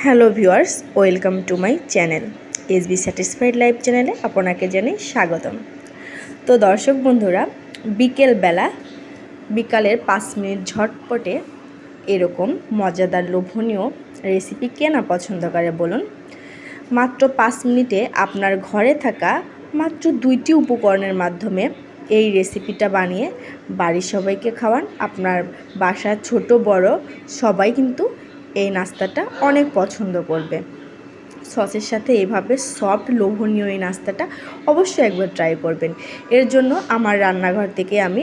Hello viewers, welcome to my channel SB satisfied life চ্যানেলে আপনাকে জানাই স্বাগতম। তো দর্শক বন্ধুরা, বিকালের 5 মিনিট ঝটপটে এরকম মজাদার লোভনীয় রেসিপি কে না পছন্দ করে বলুন। মাত্র 5 মিনিটে আপনার ঘরে থাকা মাত্র 2টি উপকরণের মাধ্যমে এই রেসিপিটা বানিয়ে বাড়ির সবাইকে খাওয়ান। আপনার বাসার ছোট বড় সবাই কিন্তু এই নাস্তাটা অনেক পছন্দ করবে। সসের সাথে এভাবে সফট লোভনীয় এই নাস্তাটা অবশ্যই একবার ট্রাই করবেন। এর জন্য আমার রান্নাঘর থেকে আমি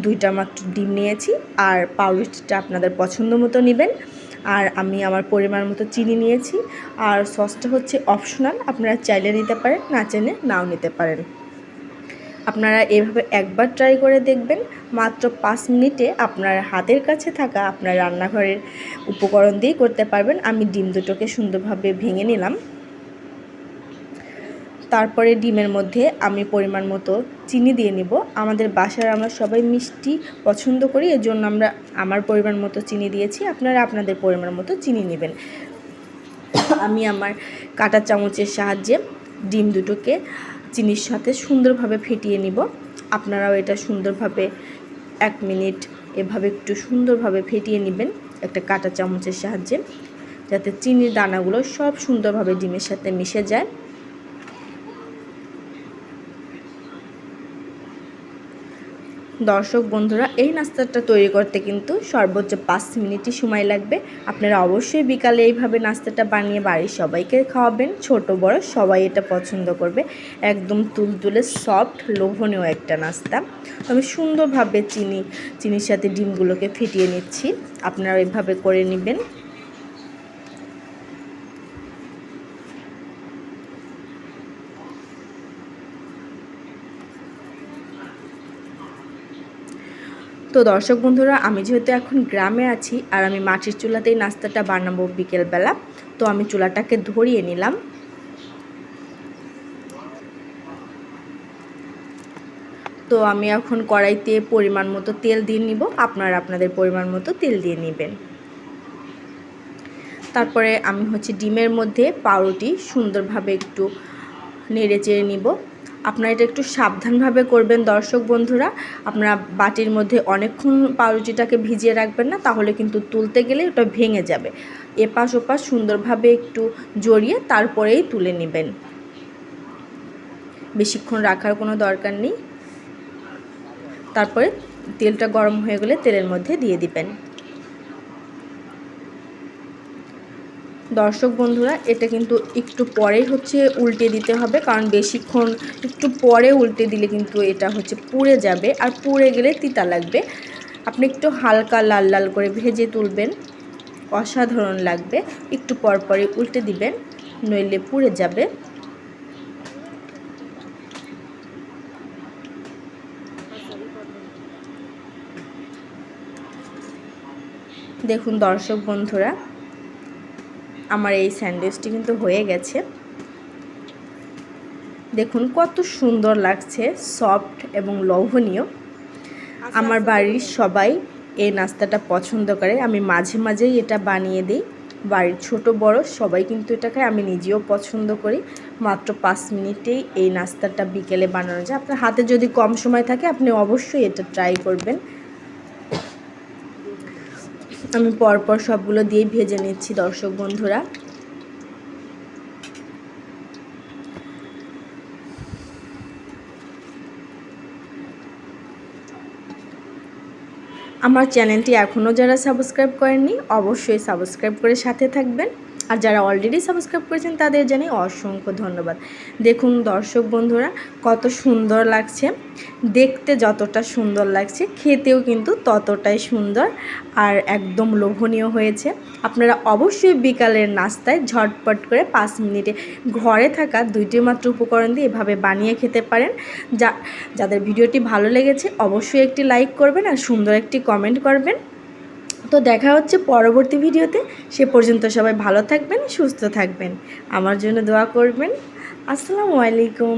2টা মাত্র ডিম নিয়েছি, আর পাউরুটিটা আপনাদের পছন্দ মতো নেবেন। আর আমি আমার পরিমাণ মতো চিনি নিয়েছি। আর সসটা হচ্ছে অপশনাল, আপনারা চাইলে নিতে পারেন, না চাইলে নাও নিতে পারেন। আপনারা এভাবে একবার ট্রাই করে দেখবেন। মাত্র 5 মিনিটে আপনার হাতের কাছে থাকা আপনার রান্নাঘরের উপকরণ দিয়েই করতে পারবেন। আমি ডিম দুটোকে সুন্দরভাবে ভেঙে নিলাম। তারপরে ডিমের মধ্যে আমি পরিমাণ মতো চিনি দিয়ে নিব। আমাদের বাসার আমরা সবাই মিষ্টি পছন্দ করি, এজন্য আমার পরিমাণ মতো চিনি দিয়েছি। আপনারা আপনাদের পরিমাণ মতো চিনি নেবেন। আমি আমার কাঁটা চামচের সাহায্যে ডিম দুটোকে চিনির সাথে সুন্দরভাবে ফেটিয়ে নিব। আপনারাও এটা সুন্দরভাবে 1 মিনিট এভাবে একটু সুন্দরভাবে ফেটিয়ে নেবেন একটা কাঁটা চামচের সাহায্যে, যাতে চিনির দানাগুলো সব সুন্দরভাবে ডিমের সাথে মিশে যায়। দর্শক বন্ধুরা, এই নাস্তাটা তৈরি করতে কিন্তু সর্বোচ্চ 5 মিনিটই সময় লাগবে। আপনারা অবশ্যই বিকালে এইভাবে নাস্তাটা বানিয়ে বাড়ির সবাইকে খাওয়াবেন। ছোট বড় সবাই এটা পছন্দ করবে। একদম তুলতুলে সফট লোভনীয় একটা নাস্তা। আমি সুন্দরভাবে চিনির সাথে ডিমগুলোকে ফেটিয়ে নিচ্ছি। আপনারা এইভাবে করে নেবেন। তো দর্শক বন্ধুরা, আমি যেহেতু এখন গ্রামে আছি আর আমি মাটির চুলাতেই নাস্তাটা বানাবো বিকেলবেলা, তো আমি চুলাটাকে ধরিয়ে নিলাম। তো আমি এখন কড়াইতে পরিমাণ মতো তেল দিয়ে নিব। আপনারা আপনাদের পরিমাণ মতো তেল দিয়ে নেবেন। তারপরে আমি ডিমের মধ্যে পাউরুটি সুন্দরভাবে একটু নেড়ে চেড়ে নিব। আপনারা এটা একটু সাবধানভাবে করবেন দর্শক বন্ধুরা। আপনারা বাটির মধ্যে অনেকক্ষণ পাউরুটিটাকে ভিজিয়ে রাখবেন না, তাহলে কিন্তু তুলতে গেলে ওটা ভেঙে যাবে। এপাশ ওপাশ সুন্দরভাবে একটু জড়িয়ে তারপরেই তুলে নেবেন। বেশিক্ষণ রাখার কোনো দরকার নেই। তারপরে তেলটা গরম হয়ে গেলে তেলের মধ্যে দিয়ে দিবেন। দর্শক বন্ধুরা, এটা কিন্তু একটু পরেই উল্টে দিতে হবে, কারণ বেশিক্ষণ একটু পরে উল্টে দিলে কিন্তু এটা পুড়ে যাবে, আর পুড়ে গেলে তিতা লাগবে। আপনি একটু হালকা লাল লাল করে ভেজে তুলবেন, অসাধারণ লাগবে। একটু পর পরে উল্টে দিবেন, নইলে পুড়ে যাবে। দেখুন দর্শক বন্ধুরা, আমার এই স্যান্ডউইচটি কিন্তু হয়ে গেছে। দেখুন কত সুন্দর লাগছে, সফট এবং লোভনীয়। আমার বাড়ির সবাই এই নাস্তাটা পছন্দ করে। আমি মাঝে মাঝেই এটা বানিয়ে দিই। বাড়ির ছোট বড় সবাই কিন্তু এটা খায়, আমি নিজেও পছন্দ করি। মাত্র 5 মিনিটেই এই নাস্তাটা বিকেলে বানানো যায়। আপনার হাতে যদি কম সময় থাকে আপনি অবশ্যই এটা ট্রাই করবেন। আমি পরপর সবগুলো দিয়ে ভেজে নিচ্ছি দর্শক বন্ধুরা। আমার চ্যানেলটি এখনও যারা সাবস্ক্রাইব করেননি অবশ্যই সাবস্ক্রাইব করে সাথে থাকবেন, আর যারা অলরেডি সাবস্ক্রাইব করেছেন তাদের জানাই অসংখ্য ধন্যবাদ। দেখুন দর্শক বন্ধুরা, কত সুন্দর লাগছে। দেখতে যতটা সুন্দর লাগছে, খেতেও কিন্তু ততটাই সুন্দর আর একদম লোভনীয় হয়েছে। আপনারা অবশ্যই বিকালের নাস্তায় ঝটপট করে 5 মিনিটে ঘরে থাকা 2টি মাত্র উপকরণ দিয়ে এভাবে বানিয়ে খেতে পারেন। যাদের ভিডিওটি ভালো লেগেছে অবশ্যই একটি লাইক করবেন আর সুন্দর একটি কমেন্ট করবেন। তো দেখা হচ্ছে পরবর্তী ভিডিওতে। সে পর্যন্ত সবাই ভালো থাকবেন, সুস্থ থাকবেন, আমার জন্য দোয়া করবেন। আসসালামু আলাইকুম।